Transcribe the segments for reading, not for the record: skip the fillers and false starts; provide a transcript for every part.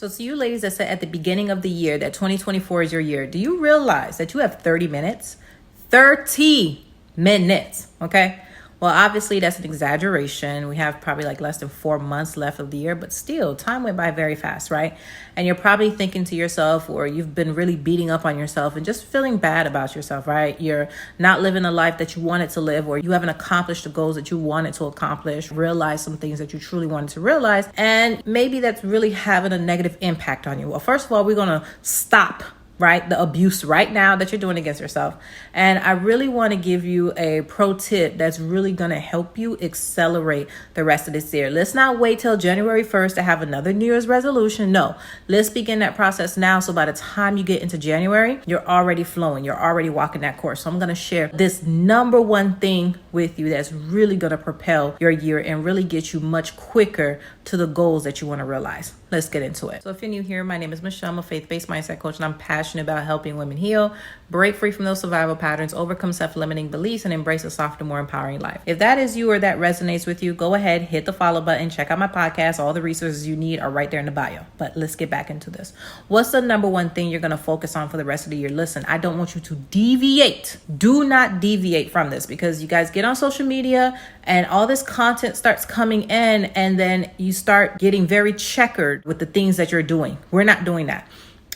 So to you ladies that said at the beginning of the year that 2024 is your year, do you realize that you have 30 minutes? 30 minutes, okay? Well, obviously that's an exaggeration. We have probably like less than 4 months left of the year, but still time went by very fast, right? And you're probably thinking to yourself, or you've been really beating up on yourself and just feeling bad about yourself, right? You're not living the life that you wanted to live, or you haven't accomplished the goals that you wanted to accomplish, realize some things that you truly wanted to realize. And maybe that's really having a negative impact on you. Well, first of all, we're going to stop the abuse right now that you're doing against yourself. And I really want to give you a pro tip that's really going to help you accelerate the rest of this year. Let's not wait till January 1st to have another New Year's resolution. No, let's begin that process now. So by the time you get into January, you're already flowing. You're already walking that course. So I'm going to share this number one thing with you that's really going to propel your year and really get you much quicker to the goals that you want to realize. Let's get into it. So if you're new here, my name is Michelle. I'm a faith-based mindset coach, and I'm passionate about helping women heal, break free from those survival patterns, overcome self-limiting beliefs, and embrace a softer, more empowering life. If that is you or that resonates with you, go ahead, hit the follow button, check out my podcast. All the resources you need are right there in the bio. But let's get back into this. What's the number one thing you're going to focus on for the rest of the year? Listen, I don't want you to deviate. Do not deviate from this, because you guys get on social media and all this content starts coming in, and then you start getting very checkered with the things that you're doing. We're not doing that.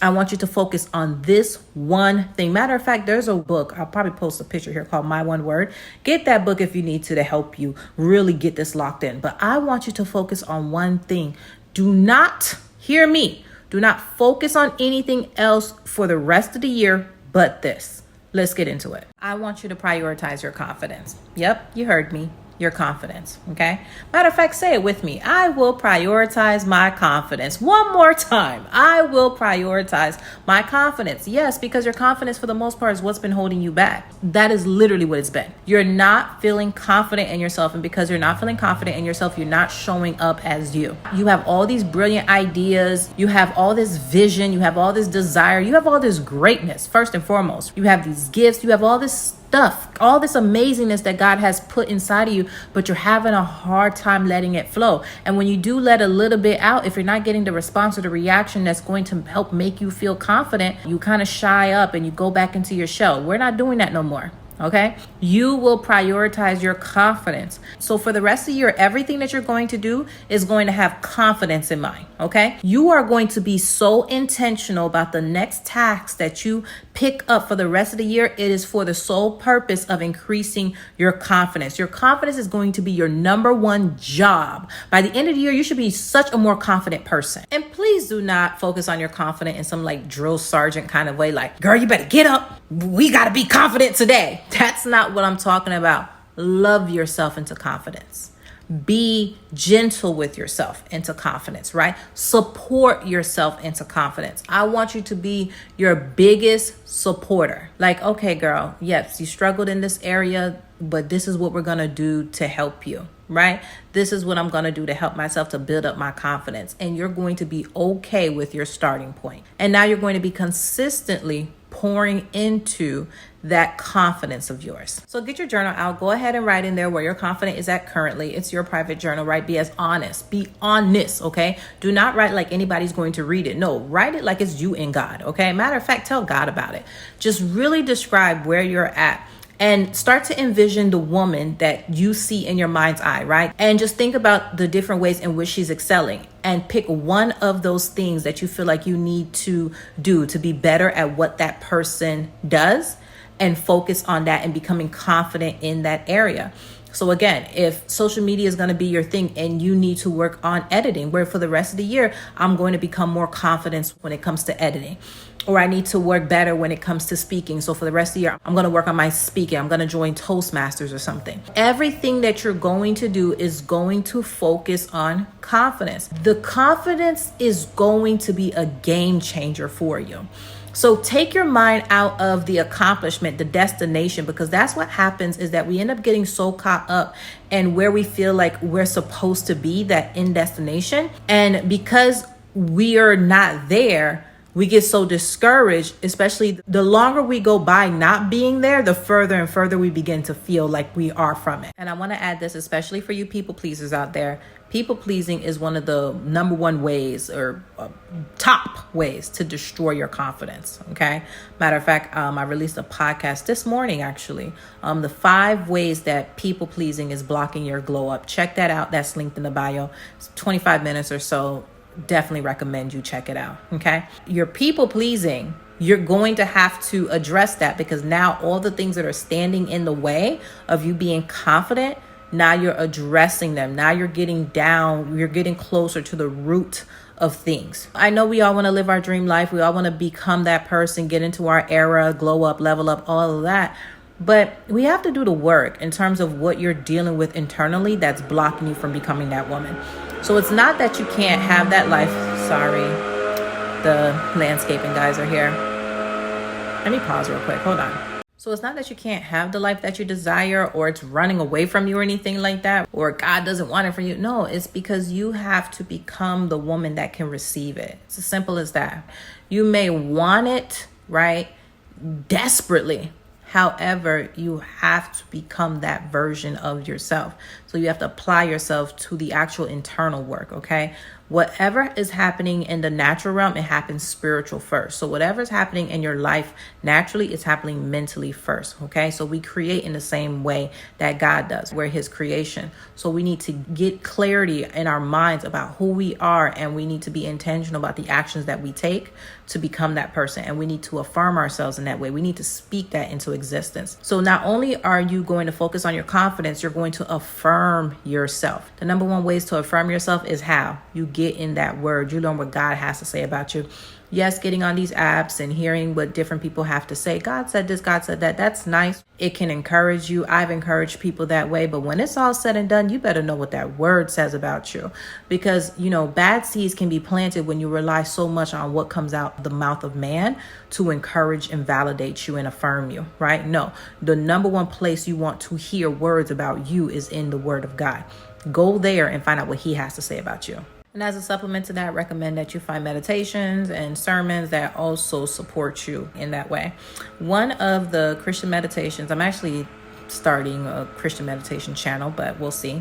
I want you to focus on this one thing. Matter of fact, there's a book. I'll probably post a picture here called My One Word. Get that book if you need to help you really get this locked in. But I want you to focus on one thing. Do not, hear me, do not focus on anything else for the rest of the year but this. Let's get into it. I want you to prioritize your confidence. Yep, you heard me. Your confidence, okay? Matter of fact, say it with me. I will prioritize my confidence. One more time. I will prioritize my confidence. Yes, because your confidence for the most part is what's been holding you back. That is literally what it's been. You're not feeling confident in yourself, and because you're not feeling confident in yourself, you're not showing up as you. You have all these brilliant ideas. You have all this vision. You have all this desire. You have all this greatness, first and foremost. You have these gifts. You have all this stuff, all this amazingness that God has put inside of you, but you're having a hard time letting it flow. And when you do let a little bit out, if you're not getting the response or the reaction that's going to help make you feel confident, you kind of shy up and you go back into your shell. We're not doing that no more. Okay, you will prioritize your confidence. So for the rest of the year, everything that you're going to do is going to have confidence in mind. Okay, you are going to be so intentional about the next task that you pick up for the rest of the year. It is for the sole purpose of increasing your confidence. Your confidence is going to be your number one job. By the end of the year, you should be such a more confident person. And please do not focus on your confidence in some like drill sergeant kind of way, like, girl, you better get up. We got to be confident today. That's not what I'm talking about. Love yourself into confidence. Be gentle with yourself into confidence, right? Support yourself into confidence. I want you to be your biggest supporter. Like, okay, girl, yes, you struggled in this area, but this is what we're going to do to help you, right? This is what I'm going to do to help myself to build up my confidence. And you're going to be okay with your starting point. And now you're going to be consistently pouring into that confidence of yours. So get your journal out. Go ahead and write in there where your confidence is at currently. It's your private journal, right? Be as honest. Be honest, okay? Do not write like anybody's going to read it. No, write it like it's you and God, okay? Matter of fact, tell God about it. Just really describe where you're at. And start to envision the woman that you see in your mind's eye, right? And just think about the different ways in which she's excelling, and pick one of those things that you feel like you need to do to be better at what that person does, and focus on that and becoming confident in that area. So again, if social media is going to be your thing and you need to work on editing, where for the rest of the year, I'm going to become more confident when it comes to editing. Or I need to work better when it comes to speaking. So for the rest of the year, I'm going to work on my speaking. I'm going to join Toastmasters or something. Everything that you're going to do is going to focus on confidence. The confidence is going to be a game changer for you. So take your mind out of the accomplishment, the destination, because that's what happens, is that we end up getting so caught up in where we feel like we're supposed to be, that end destination. And because we are not there, we get so discouraged, especially the longer we go by not being there, the further and further we begin to feel like we are from it. And I want to add this, especially for you people pleasers out there. People pleasing is one of the number one ways or top ways to destroy your confidence. Okay. Matter of fact, I released a podcast this morning, actually. The 5 ways that people pleasing is blocking your glow up. Check that out. That's linked in the bio. It's 25 minutes or so. Definitely recommend you check it out. Okay. Your people pleasing, you're going to have to address that, because now all the things that are standing in the way of you being confident, now you're addressing them. Now you're getting down, you're getting closer to the root of things. I know we all want to live our dream life. We all want to become that person, get into our era, glow up, level up, all of that. But we have to do the work in terms of what you're dealing with internally that's blocking you from becoming that woman. So it's not that you can't have that life. Sorry, the landscaping guys are here. Let me pause real quick. Hold on. So it's not that you can't have the life that you desire, or it's running away from you or anything like that, or God doesn't want it for you. No, it's because you have to become the woman that can receive it. It's as simple as that. You may want it, right? Desperately. However, you have to become that version of yourself. So you have to apply yourself to the actual internal work, okay? Whatever is happening in the natural realm, it happens spiritual first. So whatever is happening in your life naturally, it's happening mentally first, okay? So we create in the same way that God does. We're his creation. So we need to get clarity in our minds about who we are, and we need to be intentional about the actions that we take to become that person. And we need to affirm ourselves in that way. We need to speak that into existence. So not only are you going to focus on your confidence, you're going to affirm yourself. The number one ways to affirm yourself is how you get in that word. You learn what God has to say about you. Yes, getting on these apps and hearing what different people have to say. God said this, God said that. That's nice. It can encourage you. I've encouraged people that way. But when it's all said and done, you better know what that word says about you. Because, bad seeds can be planted when you rely so much on what comes out the mouth of man to encourage and validate you and affirm you, right? No, the number one place you want to hear words about you is in the word of God. Go there and find out what he has to say about you. And as a supplement to that, I recommend that you find meditations and sermons that also support you in that way. One of the Christian meditations, I'm actually starting a Christian meditation channel, but we'll see.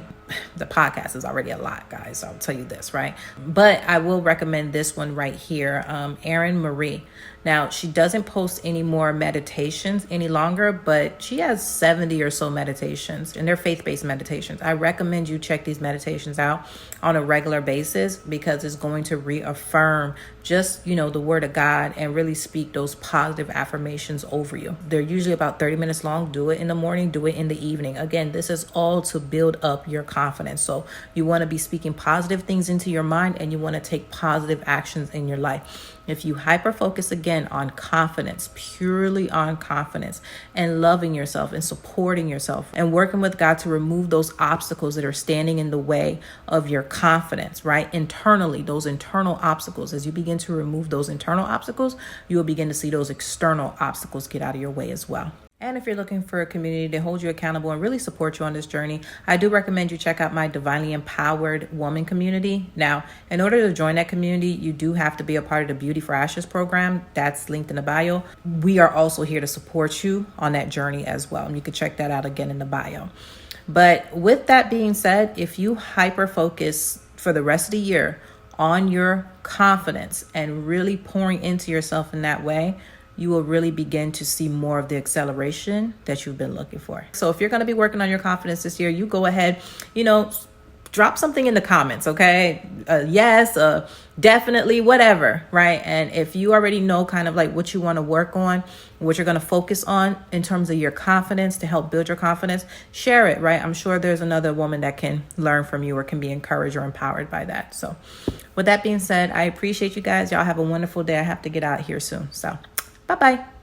The podcast is already a lot, guys. So I'll tell you this, right? But I will recommend this one right here. Erin Marie. Now, she doesn't post any more meditations any longer, but she has 70 or so meditations, and they're faith-based meditations. I recommend you check these meditations out on a regular basis, because it's going to reaffirm just, the word of God and really speak those positive affirmations over you. They're usually about 30 minutes long. Do it in the morning, do it in the evening. Again, this is all to build up your confidence. So you want to be speaking positive things into your mind, and you want to take positive actions in your life. If you hyper focus again on confidence, purely on confidence, and loving yourself and supporting yourself and working with God to remove those obstacles that are standing in the way of your confidence, right? Internally, those internal obstacles, as you begin to remove those internal obstacles, you will begin to see those external obstacles get out of your way as well. And if you're looking for a community to hold you accountable and really support you on this journey, I do recommend you check out my Divinely Empowered Woman community. Now, in order to join that community, you do have to be a part of the Beauty for Ashes program. That's linked in the bio. We are also here to support you on that journey as well. And you can check that out again in the bio. But with that being said, if you hyper focus for the rest of the year on your confidence and really pouring into yourself in that way, you will really begin to see more of the acceleration that you've been looking for. So if you're going to be working on your confidence this year, you go ahead, drop something in the comments, okay? Yes, definitely, whatever, right? And if you already know kind of like what you want to work on, what you're going to focus on in terms of your confidence to help build your confidence, share it, right? I'm sure there's another woman that can learn from you or can be encouraged or empowered by that. So with that being said, I appreciate you guys. Y'all have a wonderful day. I have to get out here soon. So bye-bye.